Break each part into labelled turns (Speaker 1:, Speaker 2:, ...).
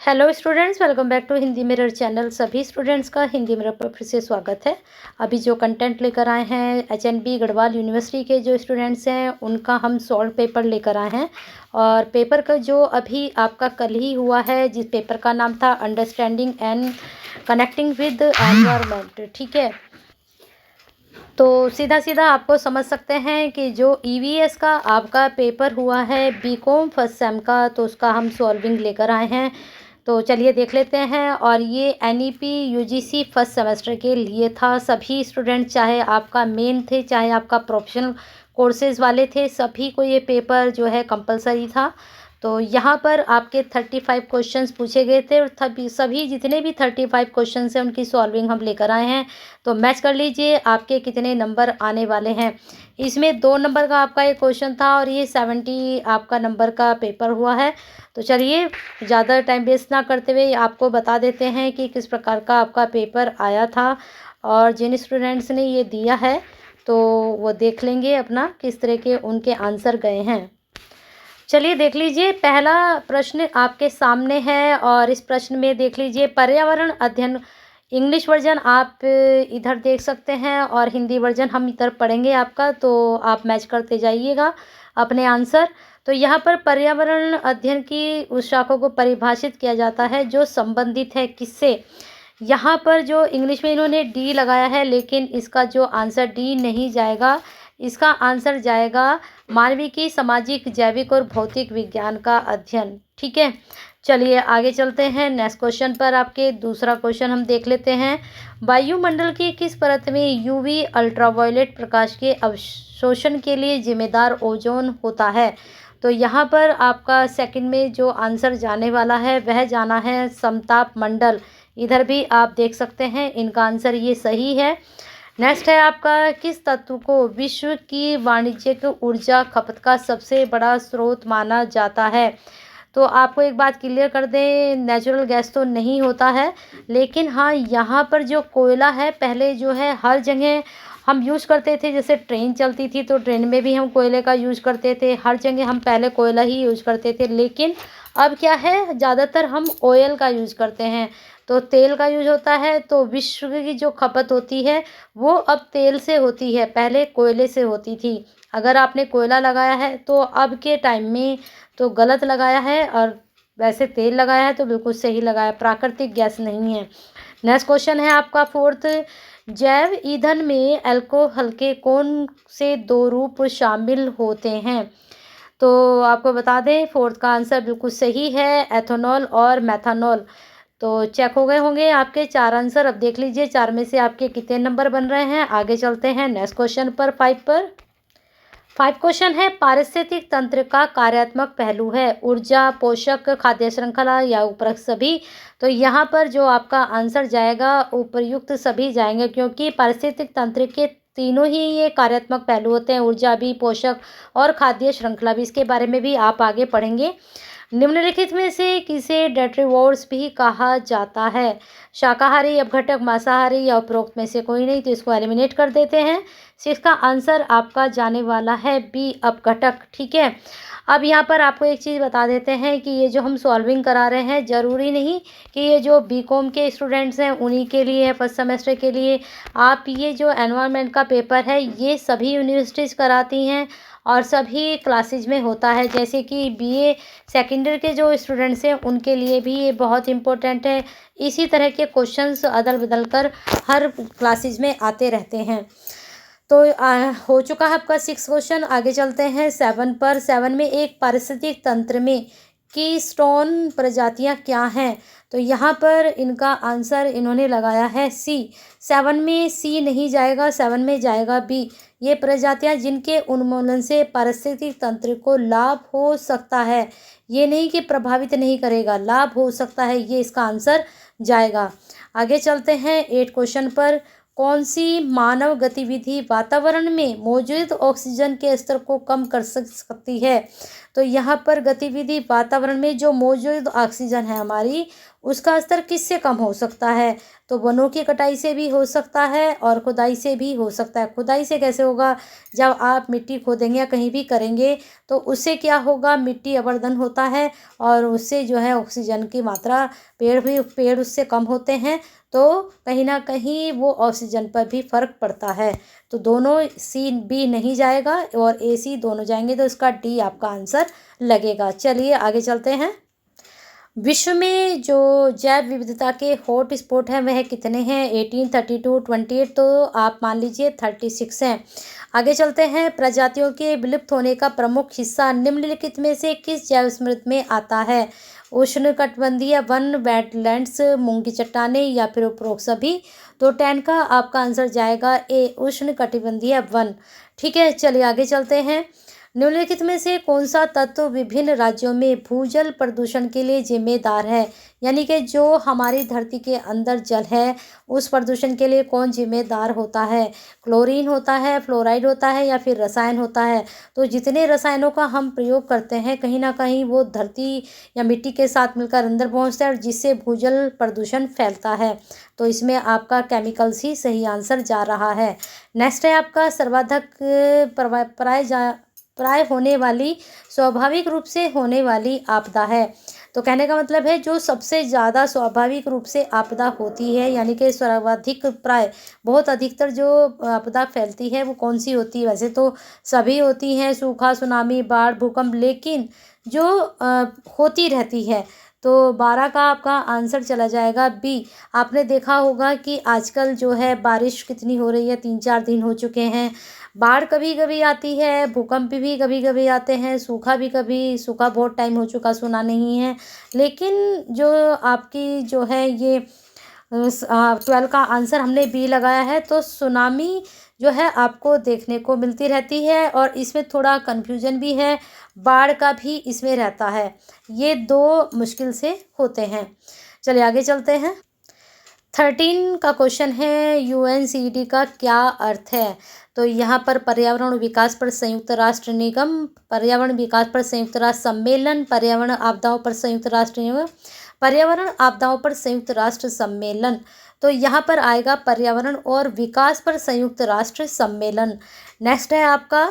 Speaker 1: Hello students, welcome back to Hindi mirror channel. सभी students का Hindi mirror पर फिर से स्वागत है। अभी जो कंटेंट लेकर आए हैं एचएनबी गढ़वाल यूनिवर्सिटी के जो स्टूडेंट्स हैं उनका हम सॉल्व पेपर लेकर आए हैं। और पेपर का जो अभी आपका कल ही हुआ है, जिस पेपर का नाम था understanding and connecting with environment, ठीक है। तो सीधा सीधा आपको समझ सकते हैं कि जो ईवीएस का आपका पेपर हुआ है बीकॉम फर्स्ट सेम का, तो उसका हम सॉल्विंग लेकर आए हैं। तो चलिए देख लेते हैं। और ये एनईपी यूजीसी फर्स्ट सेमेस्टर के लिए था। सभी स्टूडेंट, चाहे आपका मेन थे चाहे आपका प्रोफेशनल कोर्सेज वाले थे, सभी को ये पेपर जो है कंपलसरी था। तो यहाँ पर आपके 35 क्वेश्चंस पूछे गए थे और सभी जितने भी 35 क्वेश्चंस हैं उनकी सॉल्विंग हम लेकर आए हैं। तो मैच कर लीजिए आपके कितने नंबर आने वाले हैं। इसमें 2 नंबर का आपका एक क्वेश्चन था और ये 70 आपका नंबर का पेपर हुआ है। तो चलिए ज़्यादा टाइम वेस्ट ना करते हुए आपको बता देते हैं कि किस प्रकार का आपका पेपर आया था। और जिन स्टूडेंट्स ने ये दिया है तो वो देख लेंगे अपना किस तरह के उनके आंसर गए हैं। चलिए देख लीजिए, पहला प्रश्न आपके सामने है और इस प्रश्न में देख लीजिए पर्यावरण अध्ययन। इंग्लिश वर्जन आप इधर देख सकते हैं और हिंदी वर्जन हम इधर पढ़ेंगे आपका, तो आप मैच करते जाइएगा अपने आंसर। तो यहाँ पर पर्यावरण अध्ययन की उस शाखा को परिभाषित किया जाता है जो संबंधित है किससे। यहाँ पर जो इंग्लिश में इन्होंने डी लगाया है, लेकिन इसका जो आंसर डी नहीं जाएगा, इसका आंसर जाएगा मानविकी, सामाजिक, जैविक और भौतिक विज्ञान का अध्ययन, ठीक है। चलिए आगे चलते हैं नेक्स्ट क्वेश्चन पर। आपके दूसरा क्वेश्चन हम देख लेते हैं। वायुमंडल की किस परत में यूवी अल्ट्रावायलेट प्रकाश के अवशोषण के लिए जिम्मेदार ओजोन होता है। तो यहाँ पर आपका सेकंड में जो आंसर जाने वाला है वह जाना है समताप मंडल। इधर भी आप देख सकते हैं इनका आंसर ये सही है। नेक्स्ट है आपका, किस तत्व को विश्व की वाणिज्यिक ऊर्जा खपत का सबसे बड़ा स्रोत माना जाता है। तो आपको एक बात क्लियर कर दें, नेचुरल गैस तो नहीं होता है, लेकिन हाँ यहाँ पर जो कोयला है पहले जो है हर जगह हम यूज़ करते थे। जैसे ट्रेन चलती थी तो ट्रेन में भी हम कोयले का यूज़ करते थे, हर जगह हम पहले कोयला ही यूज़ करते थे। लेकिन अब क्या है, ज़्यादातर हम ऑयल का यूज़ करते हैं, तो तेल का यूज होता है। तो विश्व की जो खपत होती है वो अब तेल से होती है, पहले कोयले से होती थी। अगर आपने कोयला लगाया है तो अब के टाइम में तो गलत लगाया है, और वैसे तेल लगाया है तो बिल्कुल सही लगाया, प्राकृतिक गैस नहीं है। नेक्स्ट क्वेश्चन है आपका फोर्थ, जैव ईंधन में अल्कोहल के कौन से 2 रूप शामिल होते हैं। तो आपको बता दें फोर्थ का आंसर बिल्कुल सही है, एथेनॉल और मेथनॉल। तो चेक हो गए होंगे आपके 4 आंसर। अब देख लीजिए 4 में से आपके कितने नंबर बन रहे हैं। आगे चलते हैं नेक्स्ट क्वेश्चन पर, 5 पर। 5 क्वेश्चन है, पारिस्थितिक तंत्र का कार्यात्मक पहलू है ऊर्जा, पोषक, खाद्य श्रृंखला या उपरोक्त सभी। तो यहाँ पर जो आपका आंसर जाएगा उपयुक्त सभी जाएंगे, क्योंकि पारिस्थितिक तंत्र के तीनों ही ये कार्यात्मक पहलू होते हैं, ऊर्जा भी, पोषक और खाद्य श्रृंखला भी। इसके बारे में भी आप आगे पढ़ेंगे। निम्नलिखित में से किसे डेट्रीवोर्स भी कहा जाता है। शाकाहारी, अपघटक, मांसाहारी या उपरोक्त में से कोई नहीं, तो इसको एलिमिनेट कर देते हैं। तो इसका आंसर आपका जाने वाला है बी, अपघटक, ठीक है। अब यहाँ पर आपको एक चीज़ बता देते हैं कि ये जो हम सॉल्विंग करा रहे हैं, ज़रूरी नहीं कि ये जो बीकॉम के स्टूडेंट्स हैं उन्हीं के लिए है, फर्स्ट सेमेस्टर के लिए। आप ये जो एनवायरनमेंट का पेपर है ये सभी यूनिवर्सिटीज़ कराती हैं और सभी क्लासेज में होता है। जैसे कि बीए सेकेंड ईयर के जो स्टूडेंट्स हैं उनके लिए भी ये बहुत इंपॉर्टेंट है। इसी तरह के क्वेश्चंस अदल बदल कर हर क्लासेज में आते रहते हैं। तो हो चुका है आपका 6 क्वेश्चन। आगे चलते हैं 7 पर। 7 में, एक पारिस्थितिक तंत्र में कीस्टोन प्रजातियां क्या हैं। तो यहाँ पर इनका आंसर इन्होंने लगाया है सी। 7 में सी नहीं जाएगा, 7 में जाएगा बी। ये प्रजातियां जिनके उन्मूलन से पारिस्थितिक तंत्र को लाभ हो सकता है, ये नहीं कि प्रभावित नहीं करेगा, लाभ हो सकता है, ये इसका आंसर जाएगा। आगे चलते हैं 8 क्वेश्चन पर। कौन सी मानव गतिविधि वातावरण में मौजूद ऑक्सीजन के स्तर को कम कर सकती है। तो यहाँ पर गतिविधि वातावरण में जो मौजूद ऑक्सीजन है हमारी, उसका स्तर किससे कम हो सकता है? तो वनों की कटाई से भी हो सकता है और खुदाई से भी हो सकता है। खुदाई से कैसे होगा? जब आप मिट्टी खोदेंगे या कहीं भी करेंगे तो उससे क्या होगा, मिट्टी अवर्धन होता है और उससे जो है ऑक्सीजन की मात्रा, पेड़ उससे कम होते हैं, तो कहीं ना कहीं वो ऑक्सीजन पर भी फर्क पड़ता है। तो दोनों सी बी नहीं जाएगा और ए सी दोनों जाएंगे, तो इसका डी आपका आंसर लगेगा। चलिए आगे चलते हैं। विश्व में जो जैव विविधता के हॉट स्पॉट हैं वह कितने हैं? 18, 32, 28, तो आप मान लीजिए 36 हैं। आगे चलते हैं। प्रजातियों के विलुप्त होने का प्रमुख हिस्सा निम्नलिखित में से किस जैव समूह में आता है? उष्णकटिबंधीय वन, वेटलैंड्स, मूंगी चट्टानें या फिर उपरोक्त सभी? तो 10 का आपका आंसर जाएगा ए, उष्णकटिबंधीय वन। ठीक है, चलिए आगे चलते हैं। निम्नलिखित में से कौन सा तत्व विभिन्न राज्यों में भूजल प्रदूषण के लिए जिम्मेदार है? यानी कि जो हमारी धरती के अंदर जल है उस प्रदूषण के लिए कौन जिम्मेदार होता है? क्लोरीन होता है, फ्लोराइड होता है या फिर रसायन होता है? तो जितने रसायनों का हम प्रयोग करते हैं कहीं ना कहीं वो धरती या मिट्टी के साथ मिलकर अंदर पहुँचता है और जिससे भूजल प्रदूषण फैलता है। तो इसमें आपका केमिकल्स ही सही आंसर जा रहा है। नेक्स्ट है आपका सर्वाधिक प्राय होने वाली, स्वाभाविक रूप से होने वाली आपदा है। तो कहने का मतलब है जो सबसे ज़्यादा स्वाभाविक रूप से आपदा होती है, यानी कि सर्वाधिक प्राय, बहुत अधिकतर जो आपदा फैलती है वो कौन सी होती है? वैसे तो सभी होती हैं, सूखा, सुनामी, बाढ़, भूकंप, लेकिन जो होती रहती है, तो 12 का आपका आंसर चला जाएगा बी। आपने देखा होगा कि आजकल जो है बारिश कितनी हो रही है, 3-4 दिन हो चुके हैं। बाढ़ कभी कभी आती है, भूकंप भी कभी कभी आते हैं, सूखा भी कभी, सूखा बहुत टाइम हो चुका, सुना नहीं है। लेकिन जो आपकी जो है ये 12 का आंसर हमने बी लगाया है। तो सुनामी जो है आपको देखने को मिलती रहती है और इसमें थोड़ा कन्फ्यूजन भी है, बाढ़ का भी इसमें रहता है। ये दो मुश्किल से होते हैं। चलिए आगे चलते हैं। 13 का क्वेश्चन है, यूएनसीडी का क्या अर्थ है? तो यहाँ पर पर्यावरण विकास पर संयुक्त राष्ट्र निगम, पर्यावरण विकास पर संयुक्त राष्ट्र सम्मेलन, पर्यावरण आपदाओं पर संयुक्त राष्ट्र निगम, पर्यावरण आपदाओं पर संयुक्त राष्ट्र सम्मेलन। तो यहाँ पर आएगा पर्यावरण और विकास पर संयुक्त राष्ट्र सम्मेलन। नेक्स्ट है आपका,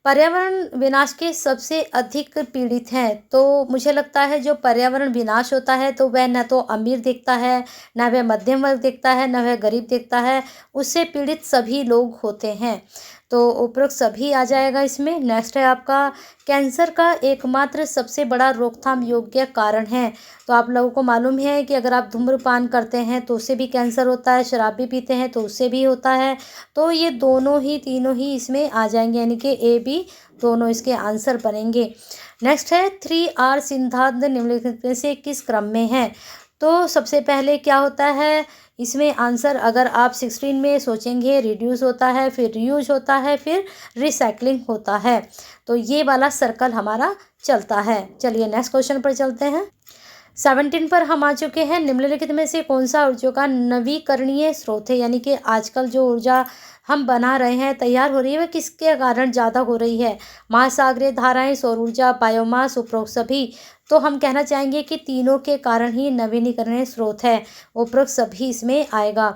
Speaker 1: पर्यावरण विनाश के सबसे अधिक पीड़ित हैं। तो मुझे लगता है जो पर्यावरण विनाश होता है तो वह न तो अमीर देखता है, न वह मध्यम वर्ग देखता है, न वह गरीब देखता है, उससे पीड़ित सभी लोग होते हैं। तो उपरोक्त सभी आ जाएगा इसमें। नेक्स्ट है आपका, कैंसर का एकमात्र सबसे बड़ा रोकथाम योग्य कारण है। तो आप लोगों को मालूम है कि अगर आप धूम्रपान करते हैं तो उससे भी कैंसर होता है, शराब भी पीते हैं तो उससे भी होता है। तो ये दोनों ही, तीनों ही इसमें आ जाएंगे, यानी कि ए बी दोनों इसके आंसर बनेंगे। नेक्स्ट है, 3R सिद्धांत निम्नलिखित में से किस क्रम में है? तो सबसे पहले क्या होता है इसमें आंसर, अगर आप 16 में सोचेंगे, रिड्यूस होता है, फिर रीयूज होता है, फिर रिसाइकलिंग होता है। तो ये वाला सर्कल हमारा चलता है। चलिए नेक्स्ट क्वेश्चन पर चलते हैं। 17 पर हम आ चुके हैं। निम्नलिखित में से कौन सा ऊर्जा का नवीकरणीय स्रोत है? यानी कि आजकल जो ऊर्जा हम बना रहे हैं, तैयार हो रही है, वह किसके कारण ज़्यादा हो रही है? महासागरीय धाराएं, सौर ऊर्जा, बायोमास, उपरोक्त सभी? तो हम कहना चाहेंगे कि तीनों के कारण ही नवीनीकरणीय स्रोत है, उपरोक्त सभी इसमें आएगा।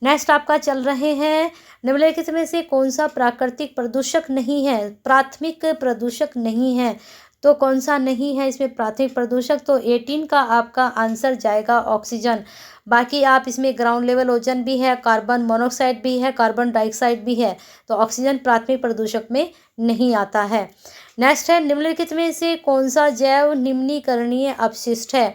Speaker 1: नेक्स्ट आपका चल रहे हैं, निम्नलिखित में से कौन सा प्राकृतिक प्रदूषक नहीं है, प्राथमिक प्रदूषक नहीं है? तो कौन सा नहीं है इसमें प्राथमिक प्रदूषक? तो 18 का आपका आंसर जाएगा ऑक्सीजन। बाकी आप इसमें ग्राउंड लेवल ओजोन भी है, कार्बन मोनोऑक्साइड भी है, कार्बन डाइऑक्साइड भी है। तो ऑक्सीजन प्राथमिक प्रदूषक में नहीं आता है। नेक्स्ट है, निम्नलिखित में से कौन सा जैव निम्नीकरणीय अपशिष्ट है?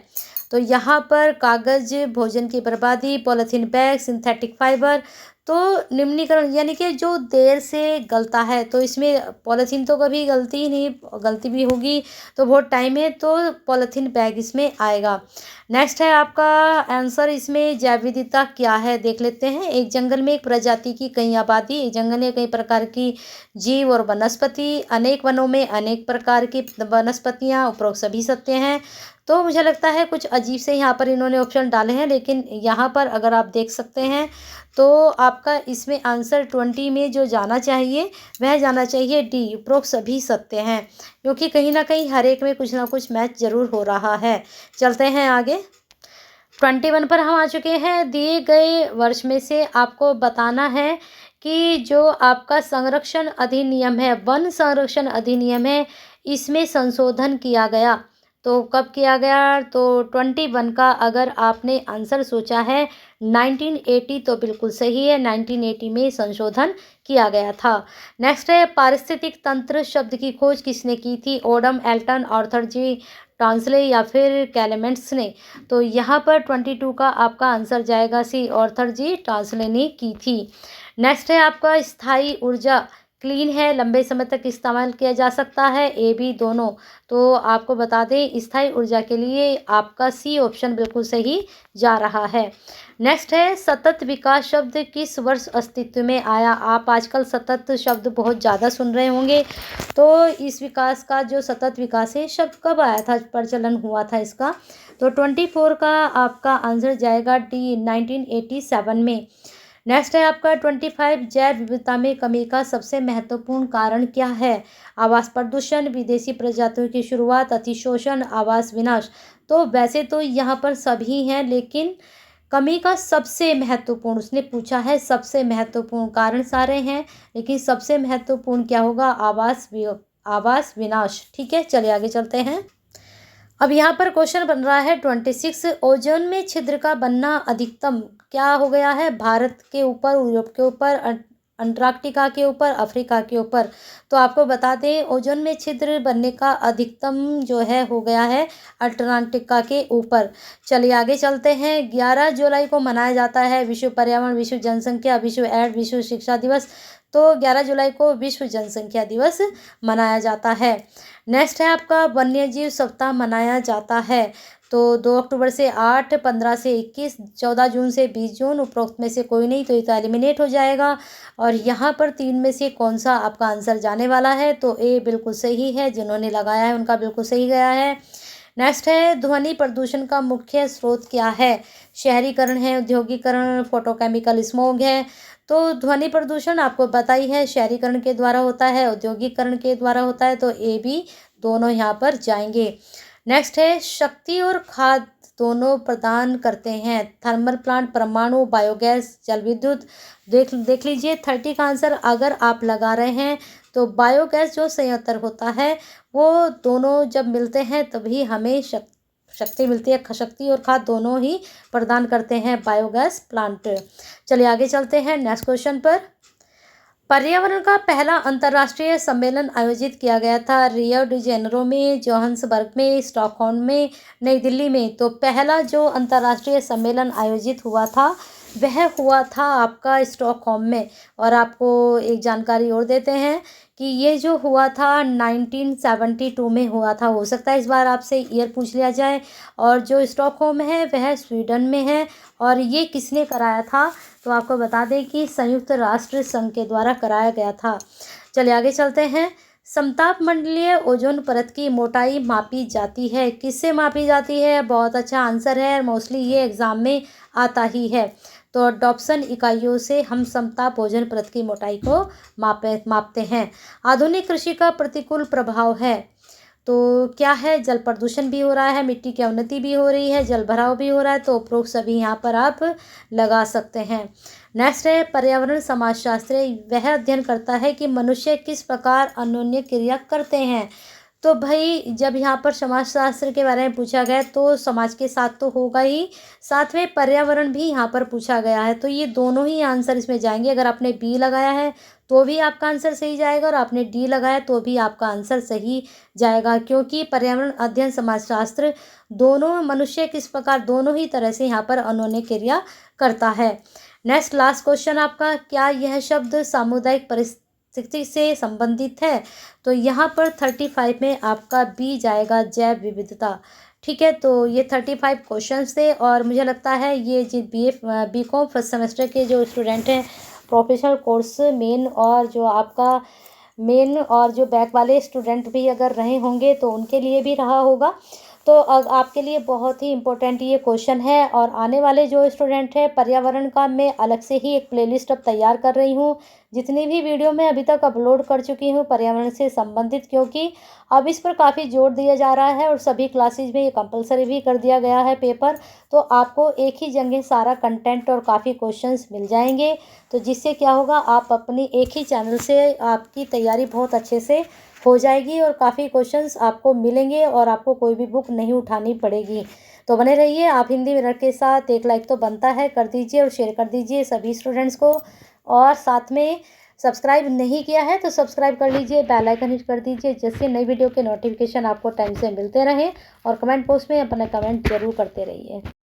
Speaker 1: तो यहाँ पर कागज, भोजन की बर्बादी, पॉलीथीन बैग, सिंथेटिक फाइबर। तो निम्नीकरण यानी कि जो देर से गलता है, तो इसमें पॉलीथीन तो कभी गलती ही नहीं, गलती भी होगी तो बहुत टाइम है, तो पॉलीथीन बैग इसमें आएगा। नेक्स्ट है आपका आंसर, इसमें जैव विविधता क्या है देख लेते हैं। एक जंगल में एक प्रजाति की कई आबादी, एक जंगल में कई प्रकार की जीव और वनस्पति, अनेक वनों में अनेक प्रकार की वनस्पतियाँ, उपरोक्त सभी सत्य हैं। तो मुझे लगता है कुछ अजीब से यहाँ पर इन्होंने ऑप्शन डाले हैं, लेकिन यहाँ पर अगर आप देख सकते हैं तो आपका इसमें आंसर 20 में जो जाना चाहिए वह जाना चाहिए डी, उपरोक्त सभी सत्य हैं, क्योंकि कहीं ना कहीं हर एक में कुछ ना कुछ मैच ज़रूर हो रहा है। चलते हैं आगे। 21 पर हम आ चुके हैं। दिए गए वर्ष में से आपको बताना है कि जो आपका संरक्षण अधिनियम है, वन संरक्षण अधिनियम है, इसमें संशोधन किया गया। तो कब किया गया? तो 21 का अगर आपने आंसर सोचा है 1980 तो बिल्कुल सही है, 1980 में संशोधन किया गया था। नेक्स्ट है, पारिस्थितिक तंत्र शब्द की खोज किसने की थी? ओडम, एल्टन, आर्थर जी टांसले या फिर कैलेमेंट्स ने? तो यहाँ पर 22 का आपका आंसर जाएगा सी, आर्थर जी टांसले ने की थी। नेक्स्ट है आपका स्थायी ऊर्जा क्लीन है, लंबे समय तक इस्तेमाल किया जा सकता है, ए बी दोनों। तो आपको बता दें स्थायी ऊर्जा के लिए आपका सी ऑप्शन बिल्कुल सही जा रहा है। नेक्स्ट है, सतत विकास शब्द किस वर्ष अस्तित्व में आया? आप आजकल सतत शब्द बहुत ज़्यादा सुन रहे होंगे, तो इस विकास का जो सतत विकास है शब्द कब आया था, प्रचलन हुआ था इसका? तो 24 का आपका आंसर जाएगा डी, 1987 में। नेक्स्ट है आपका 25, जैव विविधता में कमी का सबसे महत्वपूर्ण कारण क्या है? आवास प्रदूषण, विदेशी प्रजातियों की शुरुआत, अतिशोषण, आवास विनाश। तो वैसे तो यहाँ पर सभी हैं, लेकिन कमी का सबसे महत्वपूर्ण उसने पूछा है, सबसे महत्वपूर्ण कारण सारे हैं, लेकिन सबसे महत्वपूर्ण क्या होगा? आवास विनाश। ठीक है, चलिए आगे चलते हैं। अब यहाँ पर क्वेश्चन बन रहा है 26, ओजोन में छिद्र का बनना अधिकतम क्या हो गया है? भारत के ऊपर, यूरोप के ऊपर, अंटार्कटिका के ऊपर, अफ्रीका के ऊपर। तो आपको बता दें ओजोन में छिद्र बनने का अधिकतम जो है हो गया है अंटार्कटिका के ऊपर। चलिए आगे चलते हैं। 11 जुलाई को मनाया जाता है विश्व पर्यावरण, विश्व जनसंख्या, विश्व एड्स, विश्व शिक्षा दिवस। तो 11 जुलाई को विश्व जनसंख्या दिवस मनाया जाता है। नेक्स्ट है आपका वन्यजीव सप्ताह मनाया जाता है। तो 2 अक्टूबर से 8, 15 से 21, 14 जून से 20 जून, उपरोक्त में से कोई नहीं तो ये तो एलिमिनेट हो जाएगा। और यहाँ पर 3 में से कौन सा आपका आंसर जाने वाला है? तो ए बिल्कुल सही है, जिन्होंने लगाया है उनका बिल्कुल सही गया है। नेक्स्ट है, ध्वनि प्रदूषण का मुख्य स्रोत क्या है? शहरीकरण है, औद्योगिकरण, फोटोकेमिकल स्मोग है। तो ध्वनि प्रदूषण आपको पता ही है शहरीकरण के द्वारा होता है, औद्योगिकरण के द्वारा होता है, तो ए बी दोनों यहाँ पर जाएंगे। नेक्स्ट है, शक्ति और खाद दोनों प्रदान करते हैं थर्मल प्लांट, परमाणु, बायोगैस, जल विद्युत। देख लीजिए 30 का आंसर अगर आप लगा रहे हैं तो बायोगैस जो संयंत्र होता है वो दोनों जब मिलते हैं तभी हमें शक्ति मिलती है। शक्ति और खाद दोनों ही प्रदान करते हैं बायोगैस प्लांट। चलिए आगे चलते हैं नेक्स्ट क्वेश्चन पर। पर्यावरण का पहला अंतर्राष्ट्रीय सम्मेलन आयोजित किया गया था रियो डी जेनेरो में, जोहान्सबर्ग में, स्टॉकहोम में, नई दिल्ली में। तो पहला जो अंतर्राष्ट्रीय सम्मेलन आयोजित हुआ था वह हुआ था आपका स्टॉकहोम में। और आपको एक जानकारी और देते हैं कि ये जो हुआ था 1972 में हुआ था। हो सकता है इस बार आपसे ईयर पूछ लिया जाए। और जो स्टॉकहोम है वह स्वीडन में है। और ये किसने कराया था? तो आपको बता दें कि संयुक्त राष्ट्र संघ के द्वारा कराया गया था। चलिए आगे चलते हैं। समताप मंडलीय ओजोन परत की मोटाई मापी जाती है, किससे मापी जाती है? बहुत अच्छा आंसर है, मोस्टली ये एग्जाम में आता ही है। तो डॉप्सन इकाइयों से हम समताप ओजोन परत की मोटाई को मापते हैं। आधुनिक कृषि का प्रतिकूल प्रभाव है तो क्या है? जल प्रदूषण भी हो रहा है, मिट्टी की अवनति भी हो रही है, जल भराव भी हो रहा है। तो उपरोक्त सभी यहाँ पर आप लगा सकते हैं। नेक्स्ट है, पर्यावरण समाजशास्त्र वह अध्ययन करता है कि मनुष्य किस प्रकार अन्योन्य क्रिया करते हैं। तो भाई जब यहाँ पर समाजशास्त्र के बारे में पूछा गया तो समाज के साथ तो होगा ही, साथ में पर्यावरण भी यहाँ पर पूछा गया है। तो ये दोनों ही आंसर इसमें जाएंगे। अगर आपने बी लगाया है तो भी आपका आंसर सही जाएगा, और आपने डी लगाया तो भी आपका आंसर सही जाएगा, क्योंकि पर्यावरण अध्ययन समाजशास्त्र दोनों मनुष्य किस प्रकार दोनों ही तरह से यहाँ पर अन्योन्य क्रिया करता है। नेक्स्ट लास्ट क्वेश्चन आपका, क्या यह शब्द सामुदायिक परिस्थिति से संबंधित है? तो यहाँ पर 35 में आपका बी जाएगा, जैव विविधता। ठीक है, तो ये 35 क्वेश्चंस थे। और मुझे लगता है ये जो बीकॉम फर्स्ट सेमेस्टर के जो स्टूडेंट हैं प्रोफेशनल कोर्स मेन और जो बैक वाले स्टूडेंट भी अगर रहे होंगे तो उनके लिए भी रहा होगा। तो आपके लिए बहुत ही इम्पोर्टेंट ये क्वेश्चन है। और आने वाले जो स्टूडेंट हैं पर्यावरण का, मैं अलग से ही एक प्लेलिस्ट अब तैयार कर रही हूँ। जितनी भी वीडियो मैं अभी तक अपलोड कर चुकी हूँ पर्यावरण से संबंधित, क्योंकि अब इस पर काफ़ी जोर दिया जा रहा है और सभी क्लासेज में ये कंपलसरी भी कर दिया गया है पेपर। तो आपको एक ही जगह सारा कंटेंट और काफ़ी क्वेश्चंस मिल जाएंगे। तो जिससे क्या होगा, आप अपनी एक ही चैनल से आपकी तैयारी बहुत अच्छे से हो जाएगी और काफ़ी क्वेश्चंस आपको मिलेंगे और आपको कोई भी बुक नहीं उठानी पड़ेगी। तो बने रहिए आप हिंदी मिरर के साथ। एक लाइक तो बनता है, कर दीजिए और शेयर कर दीजिए सभी स्टूडेंट्स को। और साथ में सब्सक्राइब नहीं किया है तो सब्सक्राइब कर लीजिए, बेल आइकन हिट कर दीजिए, जिससे नई वीडियो के नोटिफिकेशन आपको टाइम से मिलते रहें। और कमेंट बॉक्स में अपना कमेंट जरूर करते रहिए।